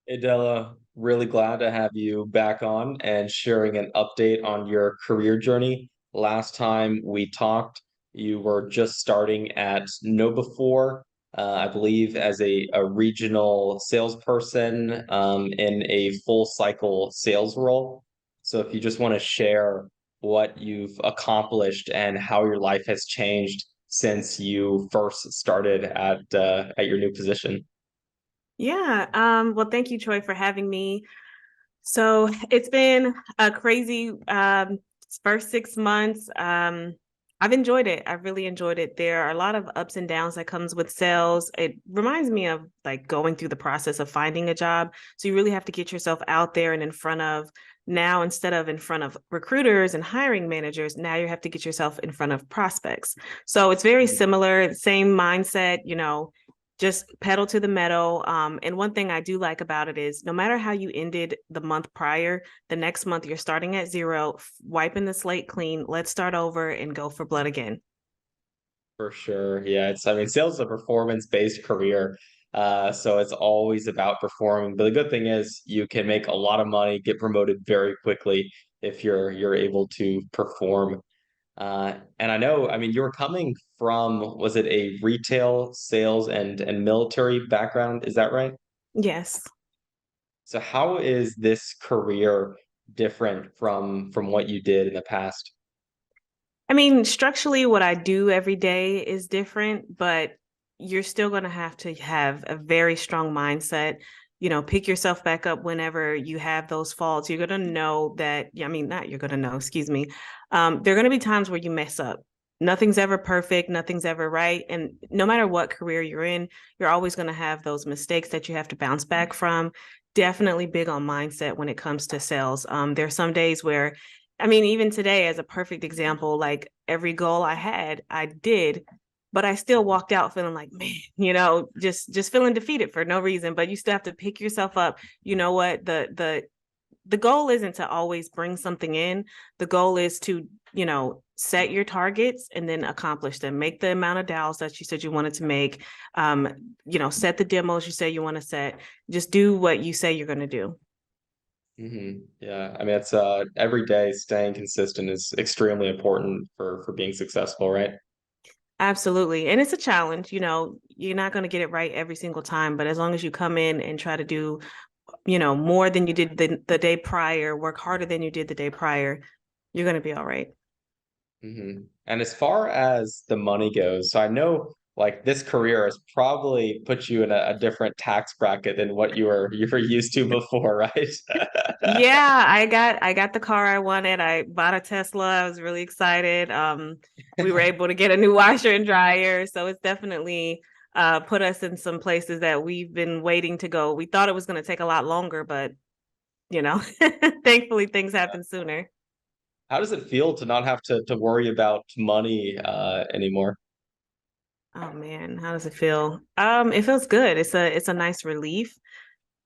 Adela, really glad to have you back on and sharing an update on your career journey. Last time we talked, you were just starting at KnowBe4, I believe, as a regional salesperson in a full cycle sales role. So if you just want to share what you've accomplished and how your life has changed since you first started at your new position. Yeah. Well, thank you, Troy, for having me. So it's been a crazy first 6 months. I've enjoyed it. I've really enjoyed it. There are a lot of ups and downs that comes with sales. It reminds me of like going through the process of finding a job. So you really have to get yourself out there and in front of now instead of in front of recruiters and hiring managers, now you have to get yourself in front of prospects. So it's very similar, same mindset, just pedal to the metal. And one thing I do like about it is no matter how you ended the month prior, the next month you're starting at zero, wiping the slate clean. Let's start over and go for blood again. For sure. Yeah, I mean, sales is a performance-based career. So it's always about performing. But the good thing is you can make a lot of money, get promoted very quickly if you're able to perform. And I know, I mean, you were coming from, was it a retail, sales, and military background? Is that right? Yes. So how is this career different from what you did in the past? I mean, structurally, what I do every day is different, but you're still going to have a very strong mindset. Pick yourself back up whenever you have those faults. You're going to know that, I mean, not you're going to know, excuse me. There are going to be times where you mess up. Nothing's ever perfect, nothing's ever right. And no matter what career you're in, you're always going to have those mistakes that you have to bounce back from. Definitely big on mindset when it comes to sales. There's some days where I mean, even today, as a perfect example, like every goal I had, I did, but I still walked out feeling like, man, just feeling defeated for no reason. But you still have to pick yourself up. You know what? The goal isn't to always bring something in. The goal is to, set your targets and then accomplish them. Make the amount of dials that you said you wanted to make. Set the demos you say you want to set. Just do what you say you're going to do. Yeah, I mean, it's every day staying consistent is extremely important for being successful, right? Absolutely. And it's a challenge, you're not going to get it right every single time, but as long as you come in and try to do, more than you did the day prior, work harder than you did the day prior, you're going to be all right. And as far as the money goes, so I know like this career has probably put you in a different tax bracket than what you were used to before, right? Yeah, I got the car I wanted. I bought a Tesla. I was really excited. We were able to get a new washer and dryer, so it's definitely put us in some places that we've been waiting to go. We thought it was going to take a lot longer, but thankfully things happen sooner. How does it feel to not have to worry about money anymore? Oh man, how does it feel? It feels good. It's a nice relief.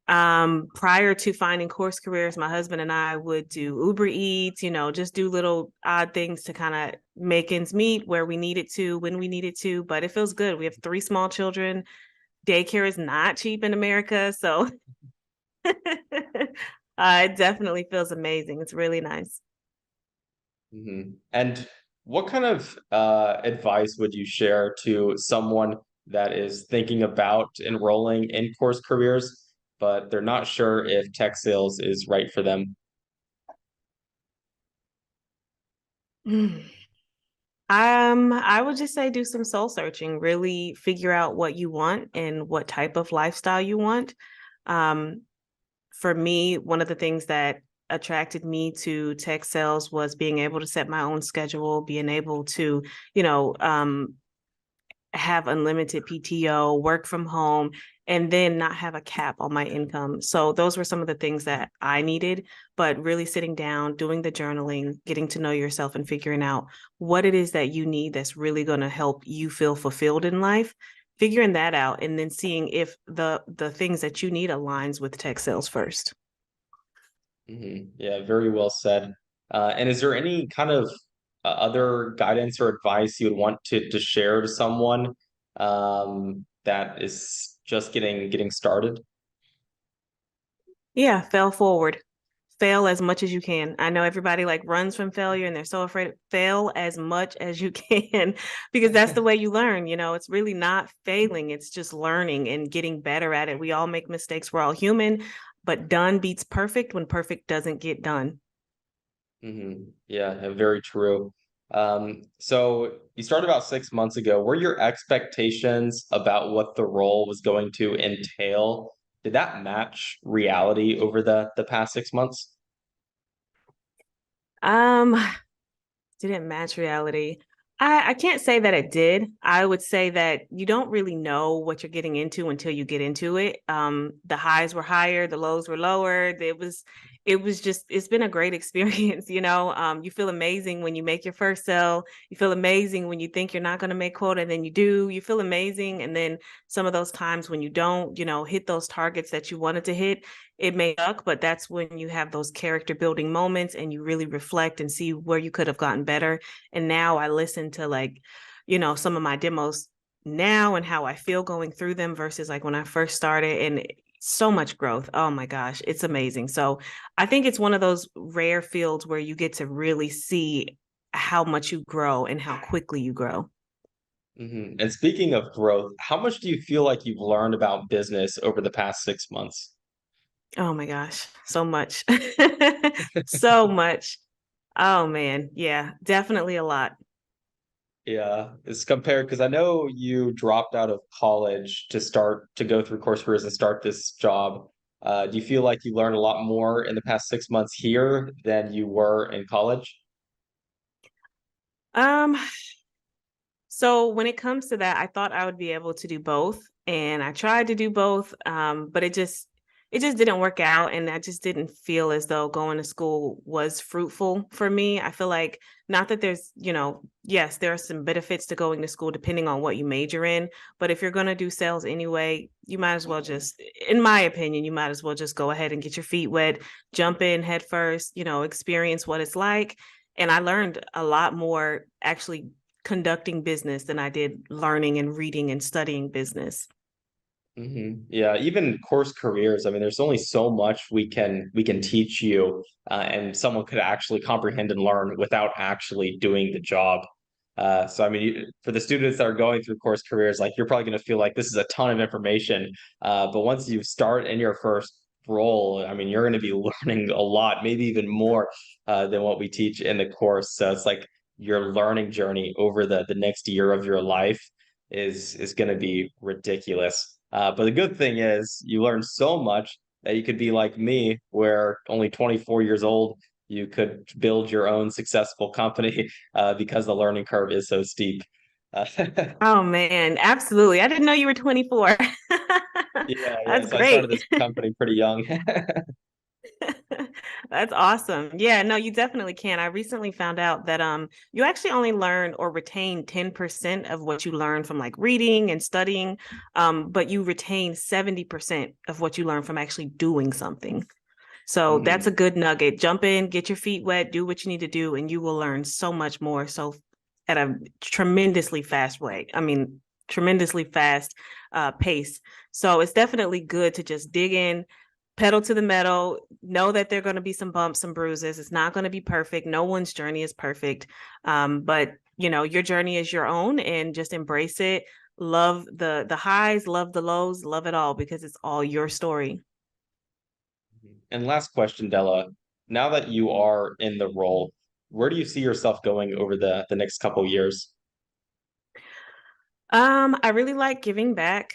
Prior to finding CourseCareers, my husband and I would do Uber Eats, just do little odd things to kind of make ends meet where we needed to, when we needed to, but it feels good. We have three small children. Daycare is not cheap in America, so it definitely feels amazing. It's really nice. And what kind of advice would you share to someone that is thinking about enrolling in course careers, but they're not sure if tech sales is right for them? I would just say do some soul searching, really figure out what you want and what type of lifestyle you want. Um, for me, one of the things that attracted me to tech sales was being able to set my own schedule, being able to, you know, um, have unlimited PTO, work from home, and then not have a cap on my income. So those were some of the things that I needed, but really sitting down, doing the journaling, getting to know yourself and figuring out what it is that you need that's really going to help you feel fulfilled in life, figuring that out and then seeing if the things that you need aligns with tech sales first. Yeah, very well said. And is there any kind of other guidance or advice you would want to share to someone that is just getting started? Yeah, fail forward. Fail as much as you can. I know everybody like runs from failure and they're so afraid. Fail as much as you can because that's the way you learn. It's really not failing, it's just learning and getting better at it. We all make mistakes. We're all human, but done beats perfect when perfect doesn't get done. Yeah, very true. So you started about 6 months ago. Were your expectations about what the role was going to entail? Did that match reality over the past 6 months? Um, didn't match reality. I can't say that it did. I would say that you don't really know what you're getting into until you get into it. The highs were higher, the lows were lower. It was just it's been a great experience, you know. You feel amazing when you make your first sale. You feel amazing when you think you're not going to make quota, and then you do. You feel amazing, and then some of those times when you don't, hit those targets that you wanted to hit, it may suck, but that's when you have those character building moments and you really reflect and see where you could have gotten better. And now I listen to like, some of my demos now and how I feel going through them versus like when I first started, and so much growth. Oh my gosh, it's amazing. So I think it's one of those rare fields where you get to really see how much you grow and how quickly you grow. And speaking of growth, how much do you feel like you've learned about business over the past 6 months? Oh my gosh, so much. So much. Oh man, yeah, definitely a lot. Yeah, it's compared because I know you dropped out of college to go through course careers and start this job. Do you feel like you learned a lot more in the past 6 months here than you were in college? Um, So when it comes to that, I thought I would be able to do both, and I tried to do both, but it just didn't work out, and I just didn't feel as though going to school was fruitful for me. I feel like not that there's, yes, there are some benefits to going to school depending on what you major in, but if you're going to do sales anyway, you might as well just, in my opinion, you might as well just go ahead and get your feet wet, jump in head first, experience what it's like. And I learned a lot more actually conducting business than I did learning and reading and studying business. Yeah, even course careers. I mean, there's only so much we can teach you, and someone could actually comprehend and learn without actually doing the job. So, I mean, for the students that are going through course careers, like you're probably going to feel like this is a ton of information. But once you start in your first role, I mean, you're going to be learning a lot, maybe even more than what we teach in the course. So it's like your learning journey over the next year of your life is going to be ridiculous. But the good thing is you learn so much that you could be like me, where only 24 years old, you could build your own successful company because the learning curve is so steep. Uh, Oh man, absolutely. I didn't know you were 24. yeah. That's So I started great. this company pretty young. That's awesome. Yeah, no, you definitely can. I recently found out that you actually only learn or retain 10% of what you learn from like reading and studying, but you retain 70% of what you learn from actually doing something. So that's a Mhm. good nugget. Jump in, get your feet wet, do what you need to do, and you will learn so much more. So at a tremendously fast way. I mean, tremendously fast pace. So it's definitely good to just dig in, pedal to the metal, know that there are going to be some bumps, some bruises. It's not going to be perfect. No one's journey is perfect. But your journey is your own and just embrace it. Love the highs, love the lows, love it all because it's all your story. And last question, Della. Now that you are in the role, where do you see yourself going over the next couple years? I really like giving back.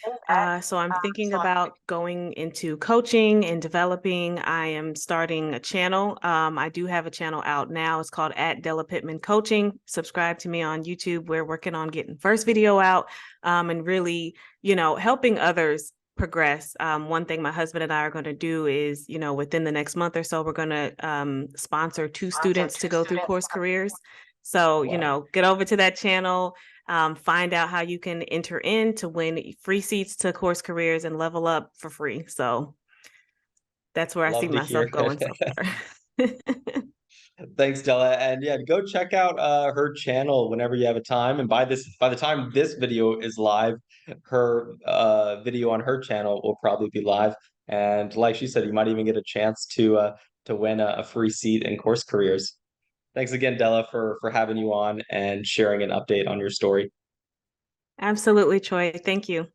So I'm thinking about going into coaching and developing. I am starting a channel. I do have a channel out now. It's called at Della Pittman Coaching. Subscribe to me on YouTube. We're working on getting first video out, and really, helping others progress. One thing my husband and I are going to do is, within the next month or so, we're going to sponsor two students to go through course careers. So, Wow. get over to that channel, find out how you can enter in to win free seats to Course Careers and level up for free. So that's where I see Love to myself hear going so it. far. Thanks, Della. And yeah, go check out her channel whenever you have a time. And by the time this video is live, her video on her channel will probably be live. And like she said, you might even get a chance to win a free seat in Course Careers. Thanks again, Della, for having you on and sharing an update on your story. Absolutely, Troy. Thank you.